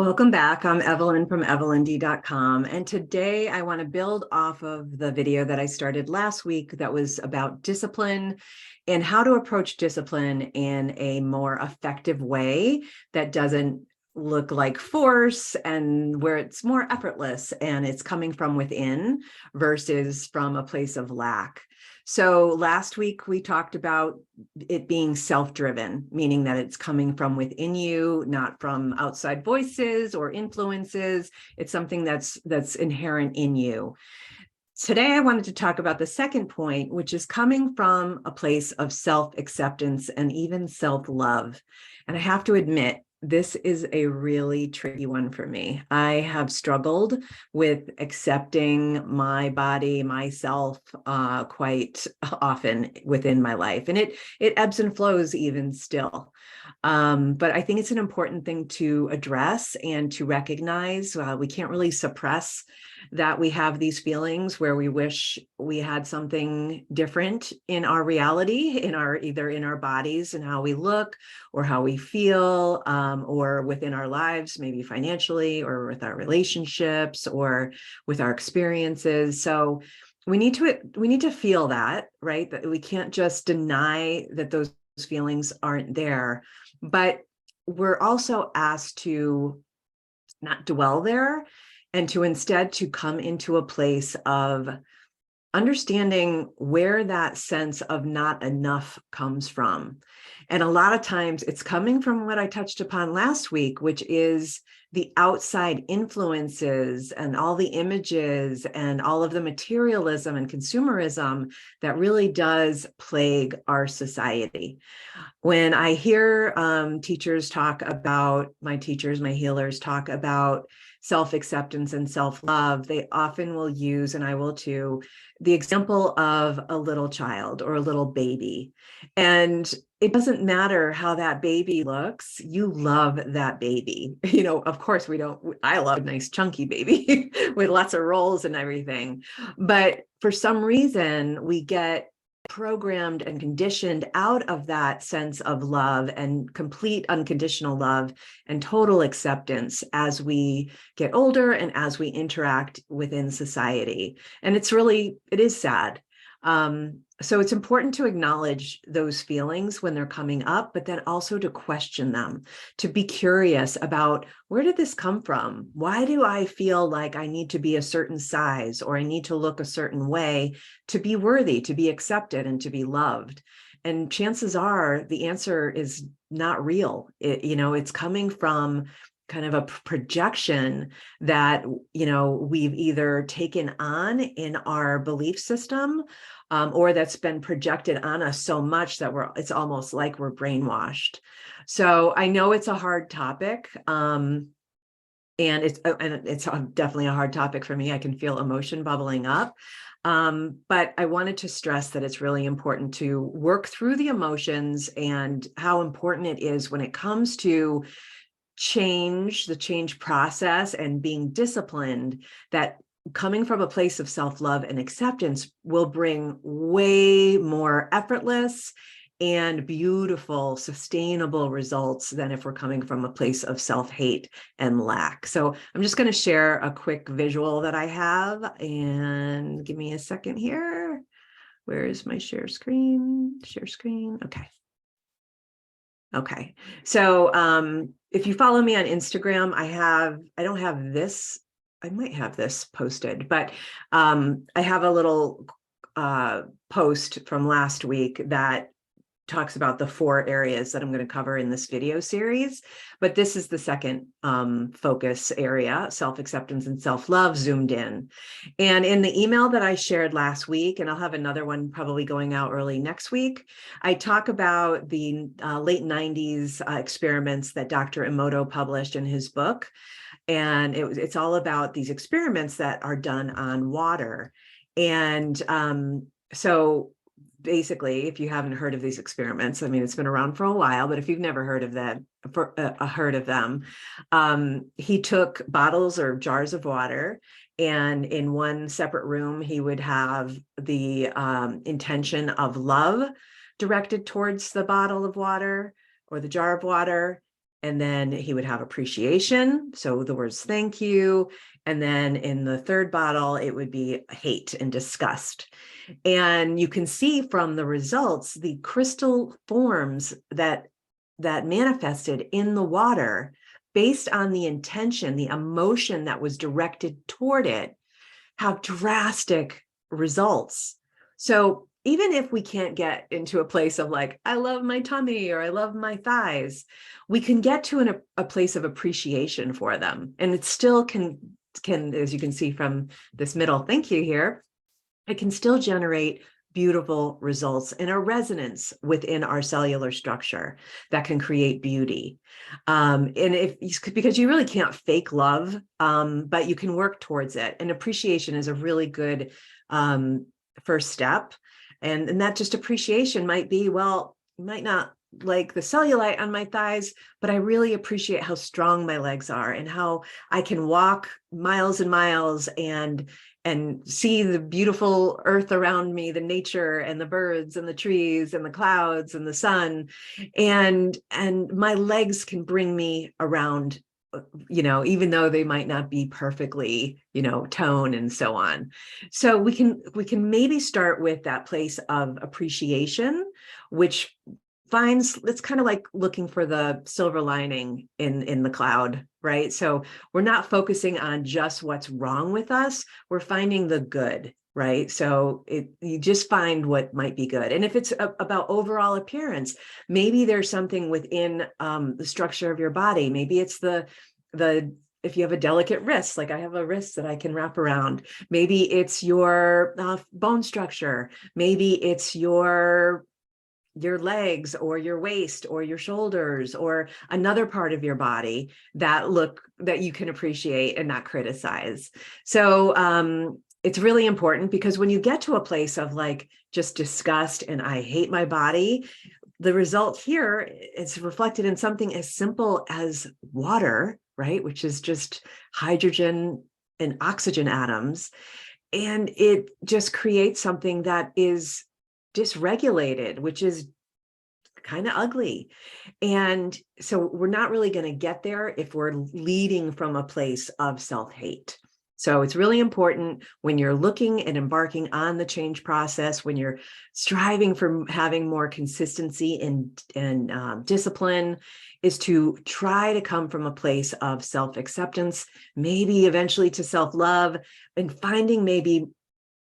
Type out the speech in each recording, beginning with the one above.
Welcome back. I'm Evelyn from evelynd.com. And today I want to build off of the video that I started last week that was about discipline and how to approach discipline in a more effective way that doesn't look like force, and where it's more effortless and it's coming from within versus from a place of lack. So last week we talked about it being self-driven, meaning that it's coming from within you, not from outside voices or influences. It's something that's inherent in you. Today, I wanted to talk about the second point, which is coming from a place of self-acceptance and even self-love. And I have to admit, this is a really tricky one for me. I have struggled with accepting my body, myself, quite often within my life. And it ebbs and flows even still. But I think it's an important thing to address and to recognize. We can't really suppress that we have these feelings where we wish we had something different in our reality, either in our bodies and how we look or how we feel, or within our lives, maybe financially or with our relationships or with our experiences. So we need to feel that, right? That we can't just deny that those feelings aren't there, but we're also asked to not dwell there and to instead to come into a place of understanding where that sense of not enough comes from. And a lot of times it's coming from what I touched upon last week, which is the outside influences and all the images and all of the materialism and consumerism that really does plague our society. When I hear teachers talk about, my teachers, my healers talk about self-acceptance and self-love, they often will use, and I will too, the example of a little child or a little baby. And it doesn't matter how that baby looks, you love that baby. You know, of course I love a nice chunky baby with lots of rolls and everything. But for some reason, we get programmed and conditioned out of that sense of love and complete unconditional love and total acceptance as we get older and as we interact within society. And it is sad. So it's important to acknowledge those feelings when they're coming up, but then also to question them, to be curious about, where did this come from? Why do I feel like I need to be a certain size or I need to look a certain way to be worthy, to be accepted, and to be loved? And chances are the answer is not real. It's coming from kind of a projection that, we've either taken on in our belief system, or that's been projected on us so much that it's almost like we're brainwashed. So I know it's a hard topic. And it's definitely a hard topic for me. I can feel emotion bubbling up. But I wanted to stress that it's really important to work through the emotions and how important it is when it comes to the change process and being disciplined, that coming from a place of self-love and acceptance will bring way more effortless and beautiful, sustainable results than if we're coming from a place of self-hate and lack. So I'm just going to share a quick visual that I have, and give me a second here. Where is my share screen? Share screen. Okay. So if you follow me on Instagram, I don't have this. I might have this posted, but I have a little post from last week that talks about the 4 areas that I'm going to cover in this video series. But this is the second focus area, self-acceptance and self-love zoomed in. And in the email that I shared last week, and I'll have another one probably going out early next week, I talk about the late 90s experiments that Dr. Emoto published in his book. And it's all about these experiments that are done on water. And so basically, if you haven't heard of these experiments, I mean, it's been around for a while, but if you've never heard of them, he took bottles or jars of water, and in one separate room, he would have the intention of love directed towards the bottle of water or the jar of water. And then he would have appreciation. So the words thank you. And then in the third bottle, it would be hate and disgust. And you can see from the results, the crystal forms that manifested in the water based on the intention, the emotion that was directed toward it, have drastic results. So even if we can't get into a place of like, I love my tummy or I love my thighs, we can get to a place of appreciation for them. And it still can, as you can see from this middle thank you here, it can still generate beautiful results and a resonance within our cellular structure that can create beauty. And because you really can't fake love, but you can work towards it. And appreciation is a really good first step. And that just appreciation might be, well, you might not like the cellulite on my thighs, but I really appreciate how strong my legs are and how I can walk miles and miles and see the beautiful earth around me, the nature and the birds and the trees and the clouds and the sun. And my legs can bring me around, even though they might not be perfectly, toned and so on. So we can maybe start with that place of appreciation, which it's kind of like looking for the silver lining in the cloud, right? So we're not focusing on just what's wrong with us. We're finding the good, right? So you just find what might be good. And if it's about overall appearance, maybe there's something within the structure of your body. Maybe it's if you have a delicate wrist, like I have a wrist that I can wrap around, maybe it's your bone structure. Maybe it's your legs or your waist or your shoulders or another part of your body that you can appreciate and not criticize. So it's really important, because when you get to a place of like just disgust and I hate my body, the result here is reflected in something as simple as water, right? Which is just hydrogen and oxygen atoms. And it just creates something that is dysregulated, which is kind of ugly. And so we're not really going to get there if we're leading from a place of self-hate. So it's really important when you're looking and embarking on the change process, when you're striving for having more consistency and discipline, is to try to come from a place of self-acceptance, maybe eventually to self-love, and finding maybe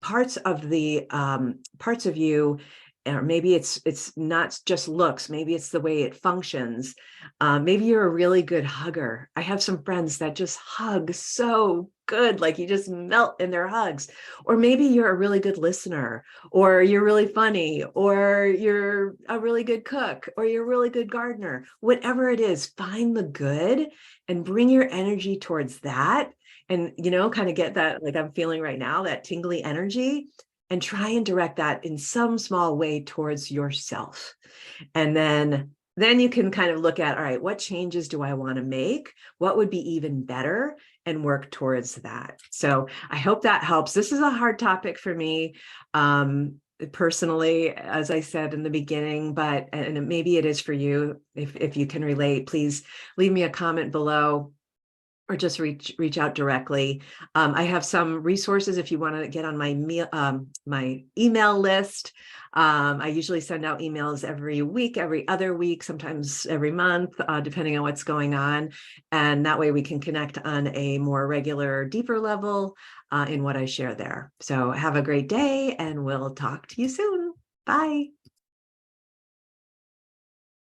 parts of you, or maybe it's not just looks, maybe it's the way it functions. Maybe you're a really good hugger. I have some friends that just hug so good, like you just melt in their hugs. Or maybe you're a really good listener, or you're really funny, or you're a really good cook, or you're a really good gardener. Whatever it is, find the good and bring your energy towards that. And, kind of get that, like I'm feeling right now, that tingly energy, and try and direct that in some small way towards yourself. And then you can kind of look at, all right, what changes do I want to make? What would be even better? And work towards that. So I hope that helps. This is a hard topic for me personally, as I said in the beginning, and maybe it is for you. If you can relate, please leave me a comment below, or just reach out directly. I have some resources if you want to get on my email list. I usually send out emails every week, every other week, sometimes every month, depending on what's going on. And that way we can connect on a more regular, deeper level in what I share there. So have a great day, and we'll talk to you soon. Bye.